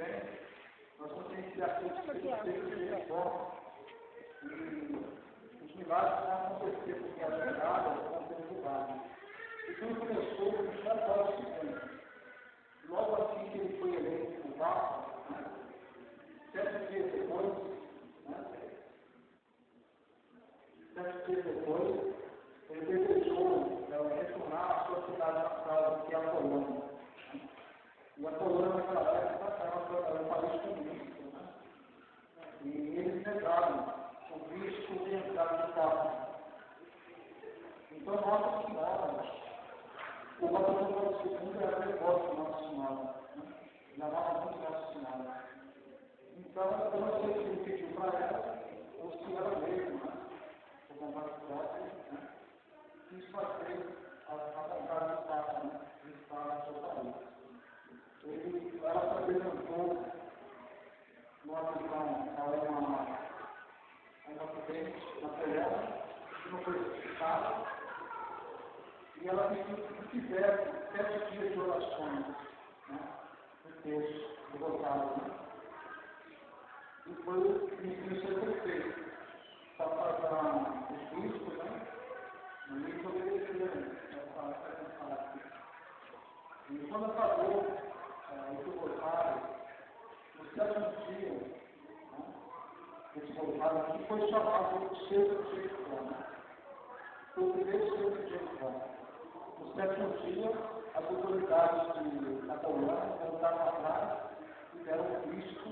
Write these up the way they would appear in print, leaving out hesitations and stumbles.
vem, nós vamos iniciar aquele espírito de reforma. E os milagres vão acontecer, porque as pegadas vão ser divulgadas. E tudo começou com João Paulo II. Logo assim que ele foi eleito como Papa, 7 dias depois, 7 dias depois, ele desejou retornar à sua cidade natal, que é a Polônia. E a Polônia, naquela época, era um país comunista. E eles negaram o Cristo de entrada do Papa. Então, Nossa Senhora, o Papa João Paulo II era devoto de Nossa Senhora. Ele amava muito Nossa Senhora. Então, eu não sei se ele pediu para ela, ou se ela mesmo, por vontade própria, quis fazer a vontade do Papa, de estar no seu país. Ela se apresentou no avião a um acidente na Polônia, que não foi explicado, e ela pediu que fizesse 7 dias de orações, no texto do Rosário, e foi o que foi feito, para fazer os bispos, e obedeceram essa mensagem. E quando acabou esse Rosário, no 7º dia, esse Rosário aqui foi chamado de Cedo de Jericó, foi o primeiro Cedo de Jericó. No 7º dia, as autoridades da Polônia voltaram atrás e deram o visto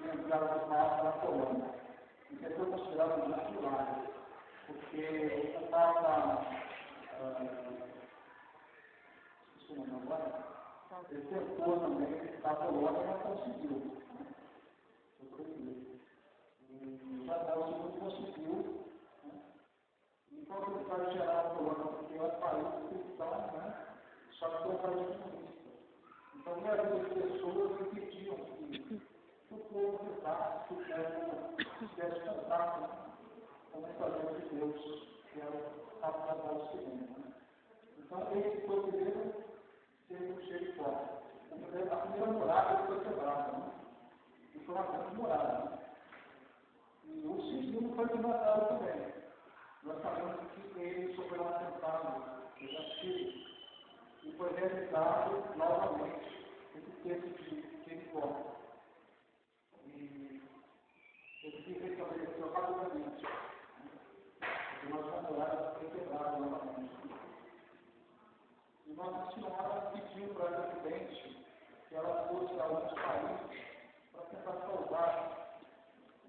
de entrada do Papa na Polônia. Isso foi considerado um grande milagre, porque o Papa, esqueci o nome agora, ele tentou também visitar a Polônia e não conseguiu. E já Paulo II conseguiu. Então, o secretário-geral da Polônia, porque é um país cristão, só que é um país comunista. Então, muitas pessoas impediam que o povo visitasse, que o povo tivesse contato com o mensageiro de Deus, que é o Papa João Paulo II. Então, esse foi o primeiro Cedo de Jericó. A primeira morada foi quebrada, e foi uma grande morada. E o segundo foi desmatado também. Nós sabemos que ele sofreu um atentado, e foi realizado novamente esse texto de Jericó. E ele se restabeleceu rapidamente. E nossa morada foi quebrada novamente. E Nossa Senhora pediu para a presidente que ela fosse a outros países para tentar salvar,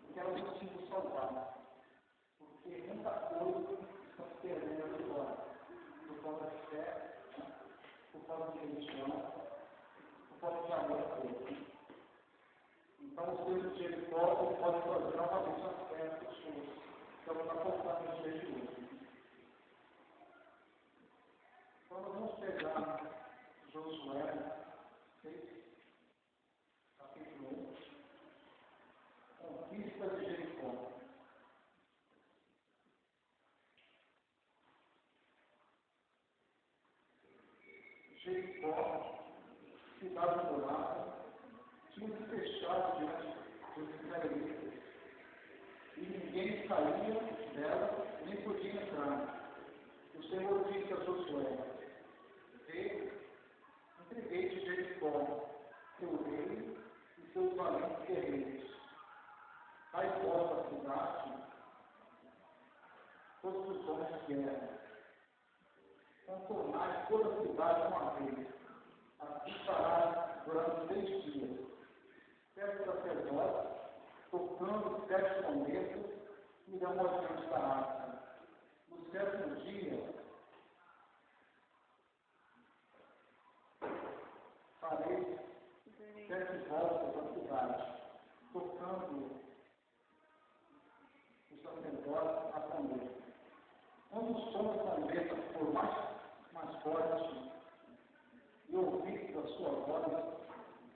porque ela não conseguiu salvar. Porque muita coisa está se perdendo agora, por causa de fé, por causa de religião, por causa de amor a Deus. Então, o Cedo de Jericó pode fazer novamente a fé das pessoas, que é o que está faltando nos dias de hoje. Então, nós vamos pegar Josué 6, capítulo 1, conquista de Jericó. Jericó, cidade morada, tinha se fechado diante dos israelitas, e ninguém saía dela, nem podia entrar. O Senhor disse a Josué: Vê, entreguei-te Jericó, teu rei e seus valentes guerreiros. Faz vossa cidade, todos os homens de guerra. Contornai toda a cidade uma vez. Assim farás durante 6 dias. 7 sacerdotes, tocando 7 trombetas, irão adiante da arca. No 7º dia, farei 7 voltas da cidade, tocando os sacerdotes a trombeta. Quando o som da trombeta for mais forte e ouvir da sua voz,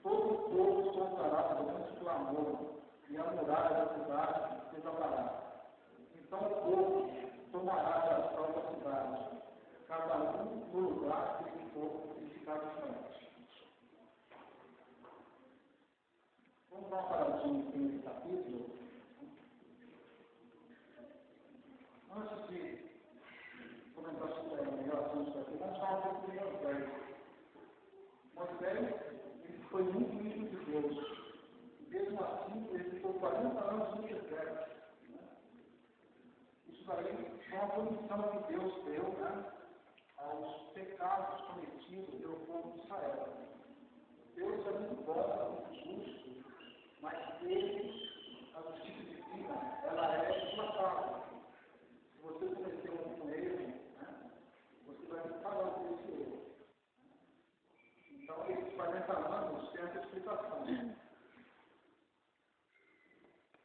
todo o povo soltará grande clamor e a muralha da cidade desabará. Então o povo tomará da própria cidade, cada um no lugar que ele for e ficar de frente. revelações que tem nesse capítulo, antes de comentar sobre a revelação disso aqui, vamos falar um pouco de Moisés. Moisés, ele foi muito íntimo de Deus. Mesmo assim, ele ficou 40 anos no deserto. Isso daí foi uma punição que Deus deu, né, aos pecados cometidos pelo povo de Israel. Deus é muito bom, é muito justo, mas a justiça divina, ela é implacável. Se você cometer um erro, né, você vai pagar por esse erro. Então, esses 40 anos têm essa explicação.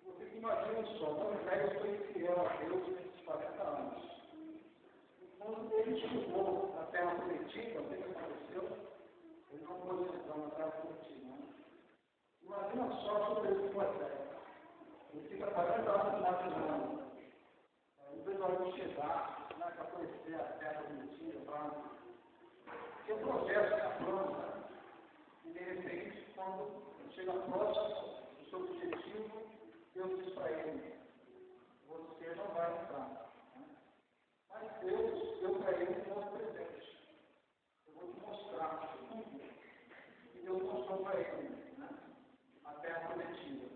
Vocês imaginam só, Moisés foi fiel a Deus nesses 40 anos. E quando ele chegou na terra prometida, o que aconteceu? Ele não pôde entrar na terra prometida. Né? Imagina só sobre esse Moisés. Ele fica 40 anos imaginando. O pessoal de chegar, né, para conhecer a terra prometida, para ter um projeto na planta. E de repente, quando chega próximo do seu objetivo, Deus diz para ele, você não vai entrar. Mas Deus deu para ele um outro presente. Eu vou te mostrar tudo. E Deus mostrou para ele, né, a terra prometida.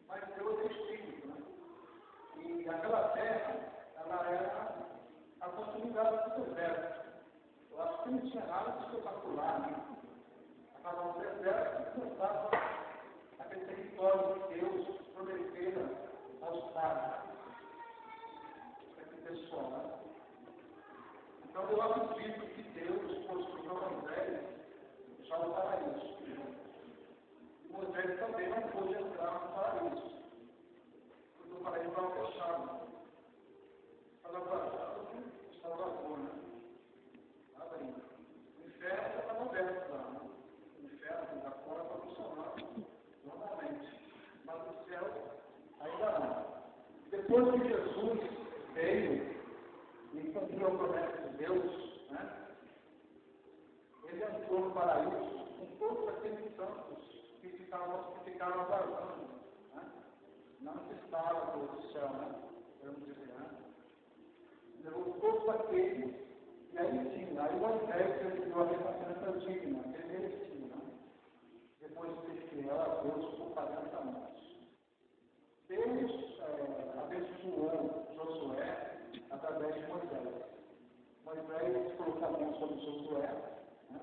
Mas Deus é espírito, né? E aquela terra, ela era a continuidade do deserto. Eu acho que não tinha nada de espetacular, né? Acabava o deserto e começava aquele território que Deus prometera aos pais, aquele pessoal, né? Então eu acredito que Deus mostrou para Moisés já o paraíso. E Moisés também não pôde entrar no paraíso, porque o paraíso estava fechado. Estava vazado, estava vazio, né? Nada ainda. O inferno já estava aberto lá, né? O inferno da fora está funcionando normalmente, mas o céu ainda não. Depois que Jesus veio e cumpriu a promessa de Deus, né, ele entrou no paraíso com todos aqueles santos que ficaram aguardando, né, não se estava do céu, né, vamos dizer, né, levou todos aqueles, e aí sim, aí Moisés recebeu a recompensa digna, que ele merecia, né, depois de ser fiel a Deus por 40 anos. Deus abençoou Josué através de Moisés. Moisés colocou a mão sobre Josué, né,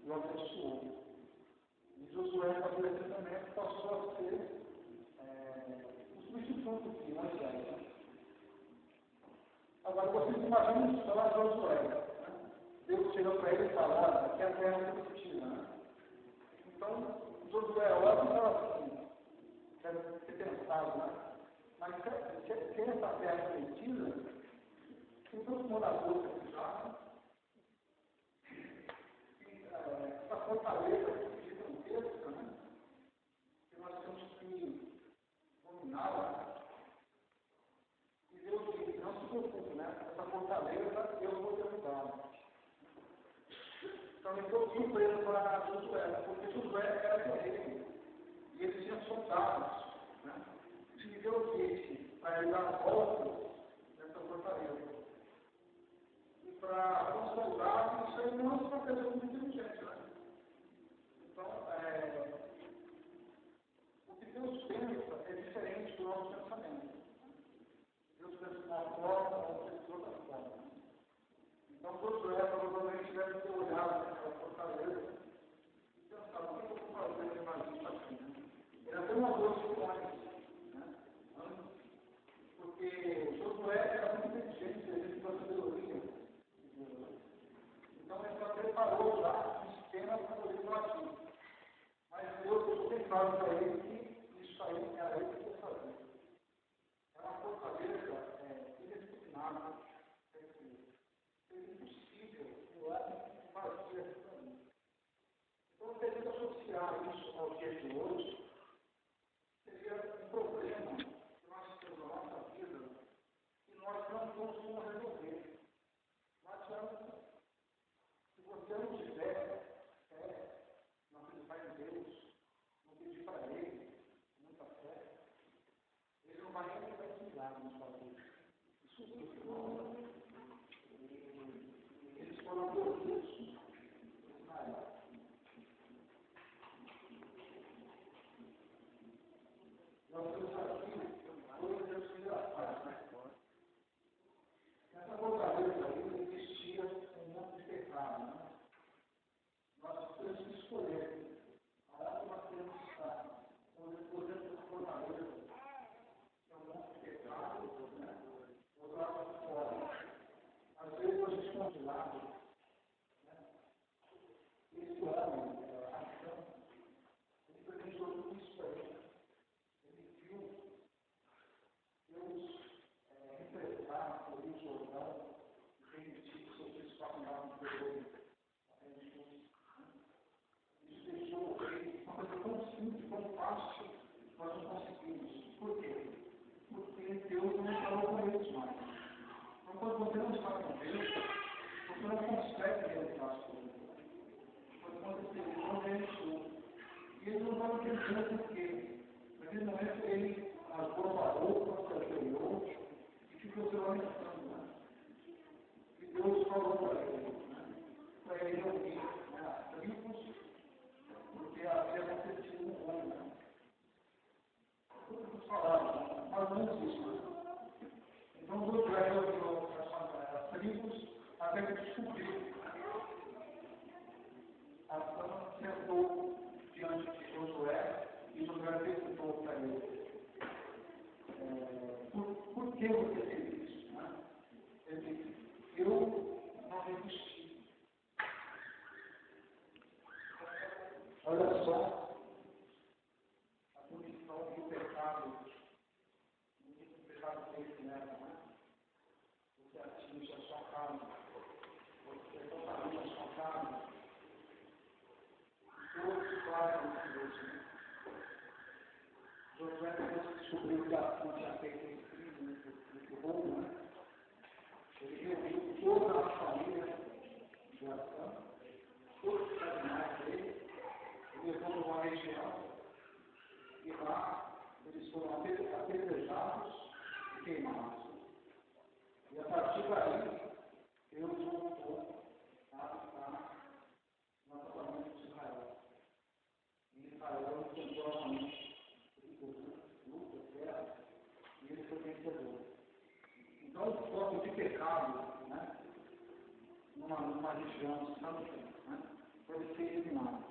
e o abençoou. E Josué, a partir daquele momento, passou a ser o substituto de Moisés. Né? Agora, vocês imaginam só Josué. Né? Deus chega para ele e fala, que é a terra prometida. Né? Então, Josué olha e fala assim, deve ter pensado, né? Mas se essa terra prometida, tem todos moradores aqui já, essa fortaleza gigantesca, né? Que nós temos que dominá-la. E Deus diz, não se preocupe, né? Essa fortaleza eu vou derrubar. Então, ele ficou surpreso para Josué, porque Josué era guerreiro. E ele tinha soldados, né? E Deus disse para ele dar a volta nessa fortaleza. E para os soldados, isso aí não é uma pessoa muito inteligente, né? Então, o que Deus pensa é diferente do nosso pensamento. Deus pensa de uma forma, ou pensa de outra forma. Então, Josué provavelmente deve ter olhado para a fortaleza e pensado, o que eu vou fazer mais isso aqui? Ele até mandou opções, né? Porque Josué era muito inteligente, ele tinha sabedoria. Então, ele já preparou já um sistema para poder agir. Mas Deus deixou bem claro para ele que isso aí era ele que ia fazer. É uma fortaleza inexpugnável. É impossível o homem fazer isso para mim. Então, se a gente associar isso ao dia de hoje, seria um problema que nós temos na nossa vida e nós não temos como resolver. Não adianta. Se você não tiver fé, não acreditar em Deus, não pedir para Ele, muita fé, Nós temos aqui dois desfilações, né? Nessa fortaleza aí existia um monte de pecado, né? Nós temos que escolher aonde nós temos que estar. Por exemplo, essa fortaleza é um monte de pecado, né? Ou lá fora. Às vezes a gente está de lado, né? Esse homem, Ação, ele precisou tudo isso aí. Ele viu Deus representar por isso o Jordão e permitir que seus filhos passaram por ele. Isso deixou o rei uma coisa tão simples, tão fácil, nós não conseguimos. Por quê? Porque Deus não falou com eles mais. Então, quando você não está com Deus, você não consegue realizar as coisas. Quando você não realizou. E ele não estava pensando por quê. Naquele momento, ele rasgou a roupa, se ajoelhou e ficou se lamentando, né? E Deus falou para ele ouvir, né? As tribos, porque havia acontecido um homem, né? Todos falaram, mas não existe, né? Então, Josué ouviu as tribos até que descobriu. Ação sentou diante de Josué e Josué perguntou para ele. Por que você fez isso? Né? Ele disse, eu não resisti. Olha só a punição que o pecado desse leva, né? Você atinge a sua carne, você totalmente a sua carne. Todos fazem isso, né? Josué descobriu que a fonte tinha feito esse crime, esse roubo, né? Ele reuniu toda a família de Ação, todos os animais dele, e levou para uma região, e lá eles foram apedrejados e queimados. E a partir daí, Deus voltou a habitar no acampamento de Israel. E Israel encontrou novamente luta, guerra, e ele foi vencedor. Então, o foco de pecado, né? Numa região santa, né, pode ser eliminado.